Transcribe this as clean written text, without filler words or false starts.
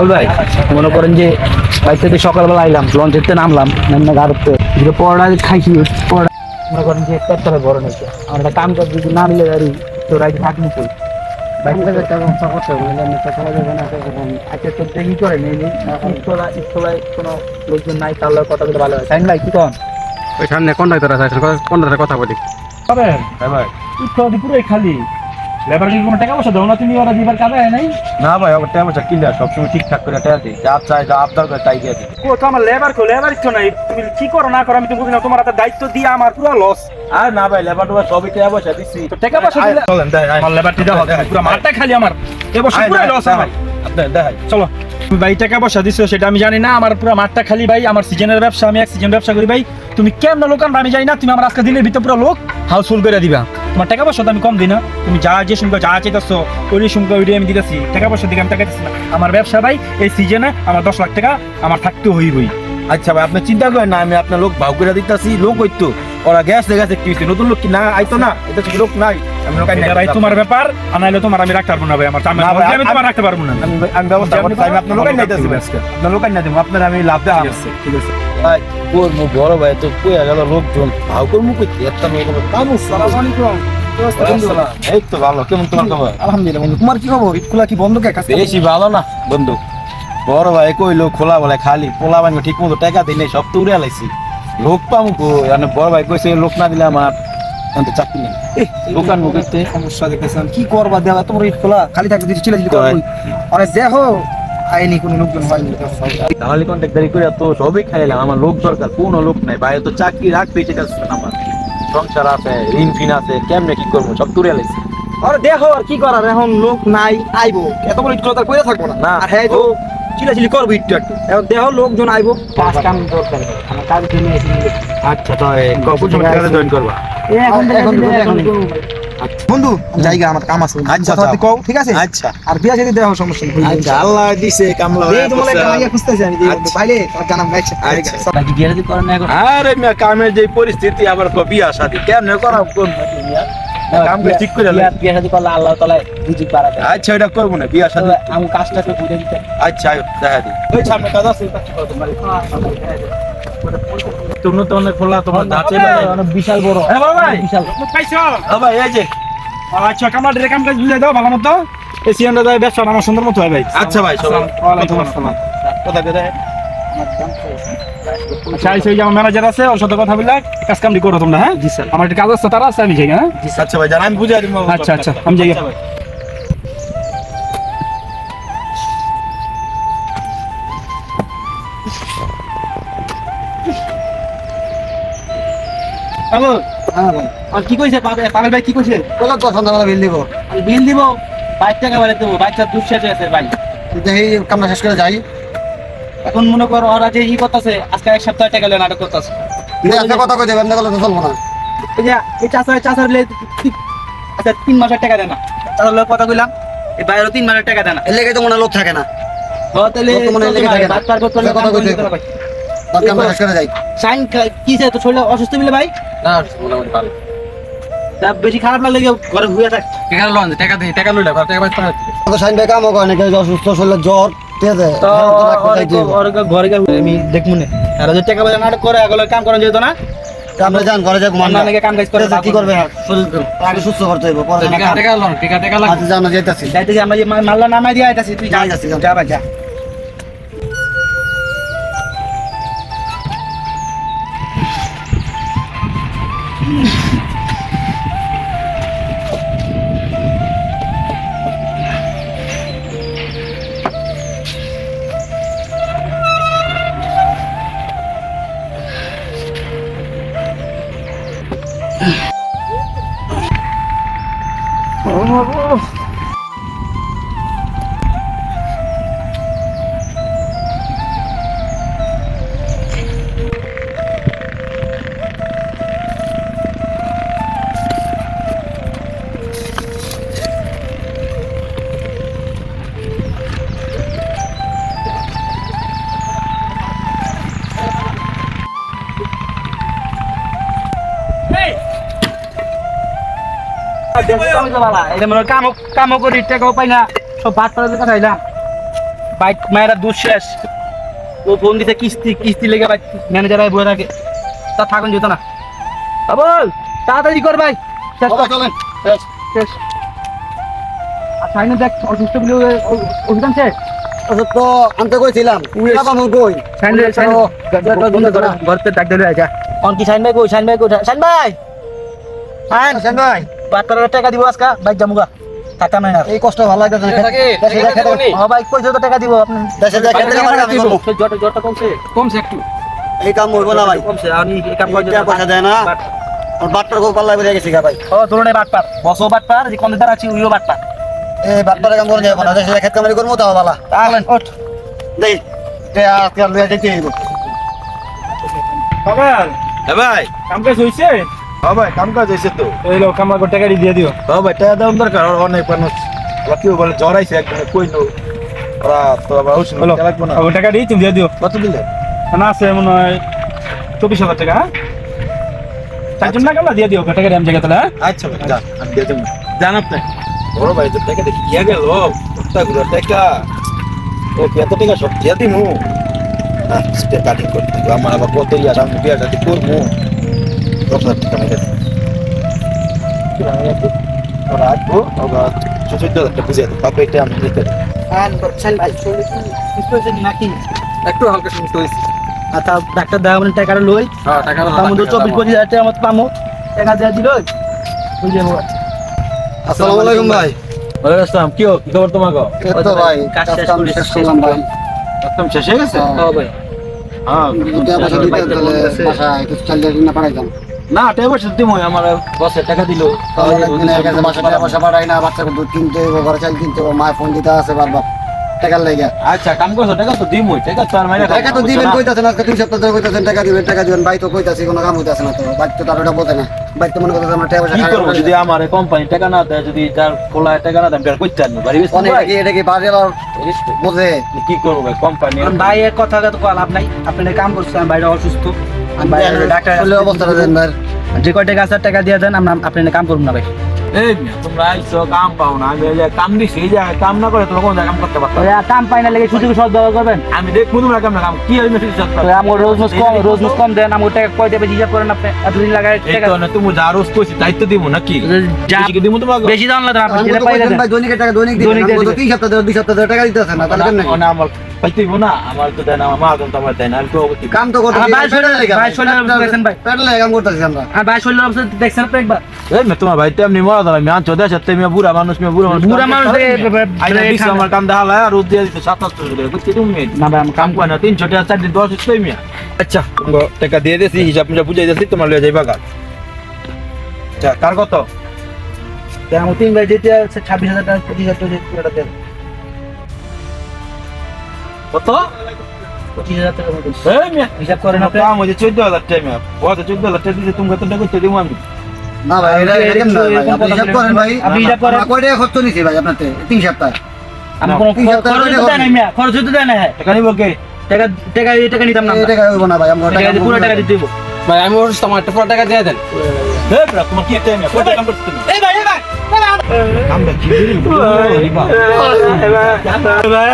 রাহুল ভাই মনে করেন যে বাইক থেকে সকালবেলা আইলাম লঞ্চেতে নামলাম নামনা গাড়িতে পড়া খাইছি পড়া মনে করেন যে একটা বড় নিচ্ছে আমার একটা কাম কাজ যদি না মিলে গাড়ি তো রাইতে থাকবো কই বাইক থেকে একটা ব্যবস্থা করতে হবে নিতে চলা যাবে না আজকে তো দেখি করে নেই ইস্তলায় কোনো লোকজন নাই তাহলে কথা বলতে ভালো হয় তাই ভাই কি কন ওই সামনে কন্ডাক্টর আছে কন্ডাক্টরের কথা বলি। তবে হ্যাঁ ভাই। ইত্যাদি পুরোই খালি লেবার কি কোনো টাকা পয়সা দাও না তুমি ওরা দিবার কাজে নাই না ভাই আমার টাইম আছে ক্লিয়ার সবসময় ঠিকঠাক করে টাকা দিই যা চাই যা আবদার করে তাই দিয়ে দিই। ও তো আমার লেবার তো নাই তুমি কি করো না করো আমি তো বুঝি না তোমার হাতে দায়িত্ব দিয়ে আমার পুরো লস আর না ভাই লেবার টোবার সবই টাকা পয়সা দিচ্ছি। তো টাকা পয়সা দিলে চলেন দেখ আমার লেবার দিতে হবে পুরো মাঠটা খালি আমার এবছর পুরো লস আমার আপনার দেখাই চলো তুমি ভাই টাকা পয়সা দিছো সেটা আমি জানি না আমার পুরো মাঠটা খালি ভাই আমার সিজনের ব্যবসা আমি এক সিজন ব্যবসা করি ভাই তুমি কেমন লোক আনবা আমি জানি না তুমি আমার আজকে দিনের ভিতর পুরো লোক হাউসফুল করে দিবা তোমার টাকা পয়সা তো আমি কম দিই না তুমি যা যে শুনকো যা চাইতেছো ওই শুনকো ওইটাই আমি দিতেছি টাকা পয়সা দিকে আমি টাকা দিচ্ছি না আমার ব্যবসা ভাই এই সিজনে আমার 10 লাখ টাকা আমার থাকতে হইবই আচ্ছা ভাই আপনি চিন্তা করেন না আমি আপনার লোক ভাও করে দিতেছি লোক হইতো ওরা গ্যাস গেছে কি হইছে নতুন লোক কি না আইতো না এটা তো লোক নাই আমি লোক এটা ভাই তোমার ব্যাপার আনাইলে তোমার আমি রাখতে পারবো না ভাই আমার আমি তোমার রাখতে পারবো না আমি ব্যবস্থা করতে আমি আপনার লোক নাইতেছি আজকে আপনার লোক নাই দেবো আপনার আমি লাভ দেওয়া ঠিক আছে ভাই ওর মু বড় ভাই তো কই গেল লোকজন ভাও করমু কইতে একটা লোক কাম আসসালামু আলাইকুম এই তো ভালো কেমন তোমার খবর আলহামদুলিল্লাহ বন্ধু তোমার কি খবর ইটকুলা কি বন্ধ কে কাজ বেশি ভালো না বন্ধু বড় ভাই কইলো খোলা বলে খালি পোলা বাঙ্গ ঠিক মতো টাকা দিই নাই সব তো উড়ে লাইছি লোক পামু কই মানে বড় ভাই কইছে লোক না দিলে আমার তো চাকরি নেই দোকান মুখতে সমস্যা দেখতেছিলাম কি করবা দেওয়া তোমার ইটকুলা খালি থাকতে দিচ্ছি চিল্লা চিল্লি করবো অনেক দেখো আইনি কোনো লোকজন হয়নি তাহলে কন্ট্যাক্টারি করে তো সবই খাইলাম আমার লোক দরকার কোনো লোক নাই ভাই তো চাকরি রাখতেই চাইছে আমার সংসার আছে ঋণ ফিন আছে কেমনে কি করবো সব তুলে লাইছি আরে দেখো আর কি করার এখন লোক নাই আইবো এত বড় ইটকুলা তার কইরা থাকবো না আর হ্যাঁ তো চিল্লাচিল্লি করবো একটু একটু এখন দেখো লোকজন আইবো কাজ কাম দরকার আমার কাজ জন্য আচ্ছা তো কখন সময় জয়েন করবা বন্ধু জায়গা আমার কাম আছে আচ্ছা কও ঠিক আছে আচ্ছা আর বিয়া যদি দেওয়া সমস্যা নেই আচ্ছা আল্লাহ দিছে কামলা এই তোমার একটা মাইয়া খুঁজতেছি আমি পাইলে তোমার জানাম গাইছে আচ্ছা বাকি বিয়া যদি করেন না এখন আরে মিয়া কামের যে পরিস্থিতি আবার বিয়া শাদী কেমনে করা কোন কাম করে ঠিক করে বিয়া শাদী করলে আল্লাহ তাআলা রিজিক বাড়াবে আচ্ছা এটা করবো না বিয়া শাদী আমি কাজটা তো বুঝে দিতে আচ্ছা দেখা দি ওই সামনে কাজ আছে কাজ করো তোমার তুমি তো অনেক খোলা তোমার দাঁতে অনেক বিশাল বড় হ্যাঁ বড় ভাই বিশাল পাইছো ভাই এই যে আচ্ছা কামার কাম কাজ বুঝাই দাও ভালো মতো এই সিএনটা যায় ব্যবসা আমার সুন্দর মতো হয় ভাই আচ্ছা ভাই ওয়ালাইকুম আসসালাম কথা কথা আচ্ছা এই সেই আমার ম্যানেজার আছে ওর সাথে কথা বললে কাজ কামটি করো তোমরা হ্যাঁ জি স্যার আমার একটা কাজ আছে তারা আছে আমি যাই হ্যাঁ আচ্ছা ভাই জানা আমি বুঝাই দিব আচ্ছা আচ্ছা আমি যাই হ্যালো হ্যাঁ ভাই আর কি কইছে পাবেল ভাই কি কইছে কত তো সন্ধ্যাবেলা বিল দিব আমি বিল দিব 22 টাকা বাড়ে দেবো বাইকটা দুঃশেষে আছে ভাই দেখি কামনা শেষ করে যাই এখন মনে করো ওরা যে ই করতেছে আজকে এক সপ্তাহ টাকা গেলে নাটক করতেছে একটা কথা কই দেবেন না গেলে তো চলবো না এই যে এই চাষা আচ্ছা 3 মাসের টাকা দেয় না চাষার লোক কথা কইলাম এই বাইরে 3 মাসের টাকা দেয় না এর লেগে তো মনে লোক থাকে না ও তাহলে লোক তো মনে লেগে থাকে না। কথা কইতে কামনা শেষ করে যাই সাইন কি তো শরীর অসুস্থ বলে ভাই না মোটামুটি ভালো তা বেশি খারাপ লাগলে ঘরে ঘুরে থাক টাকা লোন টাকা দিই টাকা লইলা টাকা পাইতে তো সাইন ভাই কামও করে নাকি অসুস্থ শরীরে জ্বর ঠিক আছে ঘরে আমি দেখবো না আর যে টাকা পয়সা নাটক করে এগুলো কাম করা যেত না আমরা জান ঘরে যাক মান অন্যান্য কাম কাজ করে কি করবে শরীর আগে সুস্থ করতে হবে পরে টাকা লোন টাকা লাগে আচ্ছা জানা যাইতাছি যাইতে যে আমরা যে মাল্লা নামাই দিয়ে আইতাছি তুই যাইতাছি যা ভাই যা কামও করি টাকাও পাই না সব ভাত পাড়ার কথা হইলাম বাইক মায়েরা দুধ শেষ ও ফোন দিতে কিস্তি লেগে বাইক ম্যানেজার বয়ে থাকে তা থাকুন যেত না বল তাড়াতাড়ি কর ভাই শেষ কর। চলেন শেষ আর সাইনে দেখ অসুস্থ বলে ওষুধ আনছে ওষুধ তো আনতে কইছিলাম উয়েস। বাবা কই সাইনে ঘরতে ডাক দিলে যা অন কি সাইন ভাই কই সাইন ভাই সাইন ভাই হাসান ভাই বাটপাড়ার টাকা দিব আজকা বাইক জামুগা টাকা নাই আর এই কষ্ট ভালো লাগতেছে না ও বাইক কই যত টাকা দিব আপনি দেশে যা খেতে আমার কাছে করবো। জটটা কমছে একটু এই কাম হইব না ভাই কমছে আপনি এই কাম করে টাকা পয়সা দেয় না আর বাট্টার খুব পাল্লা বেরিয়ে গেছি গা ভাই ও তুলনায় বাটপার বসো বাটপার যে কন্দার আছে ওইও বাটপার এই বাট্টার কাম করে যাবো না দেশে যা খেতে কামারি করবো তাও ভালো তাহলে ওঠ দেই আজকে আর লইয়া যেতে হইব বাবা হ্যাঁ ভাই কাম কাজ হইছে হ্যাঁ ভাই কাম কাজ হয়েছে তো এই লোক আমার টাকা দিয়ে দিও হ্যাঁ ভাই টাকা দেওয়ার দরকার অনেক মানুষ আবার কেউ বলে জ্বর আইছে একদম কইলো ওরা তো আবার ওষুধ হলো লাগবো না টাকা দিই তুমি দিয়ে দিও কত দিলে না আছে মনে হয় 24,000 টাকা হ্যাঁ চারজন না কেমন দিয়ে দিও টাকা দিয়ে আমি জায়গা তাহলে হ্যাঁ আচ্ছা ভাই যান আমি দিয়ে দেবো জান আপনি বড় ভাই তো টাকা দেখি গিয়া গেল টাকা টাকা ও এত টাকা সব দিয়া দিমু আজকে কাটিং করতে দিব আমার আবার কত ইয়ার আমি বিয়া কাটি করবো 10,000 টাকা মেরে ওরা আসবো আবার 14,000 টাকা বুঝে দেবো বাপে এটা আমি দিতে দেবো। সাইন ভাই শুনলে কি সুস্থ হয়েছে নাকি একটু হালকা সুস্থ হয়েছে আচ্ছা ডাক্তার দেওয়া মানে টাকাটা লই হ্যাঁ টাকা তার মধ্যে 24-25 হাজার টাকা মতো পামো টাকা দেওয়া দিল ওই যে আসসালামু আলাইকুম ভাই ওয়ালাইকুম আসসালাম কি খবর তোমাকে এই তো ভাই কাজ শেষ কাম করে শেষ করলাম ভাই একদম শেষ হয়ে গেছে হ্যাঁ। ভাই হ্যাঁ টাকা পয়সা দিতে তাহলে বাসায় একটু চালিয়ে না পাঠাইতাম না টাকা পয়সা দিমই আমার বসে টাকা দিল অনেকদিনের কাছে বাসায় টাকা পয়সা পাঠাই না বাচ্চাকে দুধ কিনতে হইব ঘরে চাল কিনতে হইব মায়ের ফোন দিতে আছে বারবার টাকার লেগে আচ্ছা কাম করছো টাকা তো দিমই টাকা তো আর মাইরা টাকা তো দিবেন কইতাছেন আজকে 2 সপ্তাহ ধরে কইতাছেন টাকা দিবেন বাইক তো কইতাছি কোনো কাম হইতাছে না তো বাইক তো তার ওটা বোঝে না বাইক তো মনে করতেছে আমরা টাকা পয়সা কি খাই করবো যদি আমার কোম্পানি টাকা না দেয় যদি তার খোলা টাকা না দেয় আমি করতে পারবো বাড়ি বেশি অনেক এটা কি বাজে আর বোঝে কি করবো ভাই কোম্পানি ভাই এর কথা তো লাভ নাই আপনি কাম করছেন বাইরে অসুস্থ আমি বাইরে ডাক্তার চলে অবস্থাটা দেন ভাই যে কয় টাকা আছে টাকা দিয়ে দেন আমরা আপনি কাম করুন না ভাই এই মিয়া, তোমরা আইছো কাম পাও না আমি এই যে কাম দিছি এই যে কাম না করে তোমরা কোন জায়গায় কাম করতে পারতো ওই আর কাম পাই না লেগে সুযোগ সদ ব্যবহার করবেন আমি দেখবো তোমরা কেমন কাম কি হয় মেসেজ ওই আমার রোজ কম দেন আমার টাকা কয় দেবে হিসাব করেন আপনি এতদিন লাগায় এই টাকা তো না তুমি যা রোজ কইছি দায়িত্ব দিব নাকি যা বেশি কি দিব তোমাকে বেশি দাম লাগে আপনি আমি যেটা তো পাইলে কইতাম দেন ভাই দৈনিকের টাকা দৈনিক দৈনিক দিবেন দিয়ে আমি তো 3 সপ্তাহ ধরে 2 সপ্তাহ ধরে টাকা দিতেছেন না তাহলে কেন না আমার পাইতেইব না আমার তো দেয় না আমার মহাজন তো আমার দেয় না আমি তো অবশ্যই কাম তো করতে আমার ভাই শরীরের অবস্থা দেখছেন ভাই পেটলে কাম করতেছি আমরা আর ভাই শরীরের অবস্থা দেখছেন আপনি একবার এই মেয়ে তোমার ভাই তেমনি মরা দাঁড়া আমি আনছো দেশ তেমনি বুড়া মানুষ বুড়া মানুষ আইনা দিছে আমার কাম দেখা আর রোজ দিয়ে দিতে 700 টাকা বুঝছি তুমি না ভাই আমি কাম করে না 300 টাকা 4 দিন 10 দিতে মিয়া আচ্ছা টাকা দিয়ে দিয়েছি হিসাব মিসাব বুঝাই দিয়েছি তোমার লয়ে যাইবা কাল আচ্ছা কার কত আমার 3 ভাই দিতে 26,000 টাকা 25,000 টাকা পুরোটা দেন কত 25,000 টাকা মতো এই মিয়া হিসাব করেন আপনি কাম হইছে 14,000 টাকা মিয়া বড় 14,000 টাকা দিতে তুমি কত টাকা করতে দিমু আমি না ভাই এটা কেমন না ভাই আপনি হিসাব করেন ভাই আপনি হিসাব করেন। আমরা কয় টাকা খরচ নিছি ভাই আপনাতে 3 সপ্তাহ আমি না, কোনো 3,000 খরচ টাকা তো দেয় না মিয়া খরচ তো দেয় না হ্যাঁ টাকা নিব কে টাকা টাকা এই টাকা নিতাম না এই আমরা। টাকা হইব না ভাই আমরা টাকা দিয়ে পুরো টাকা দিতে দিব ভাই আমি অসুস্থ আমার একটা পুরো টাকা দিয়ে দেন এই ব্রা তোমার কি টাইম কত কাম করতে তুমি এই ভাই কাম দেখি রিবা ভাই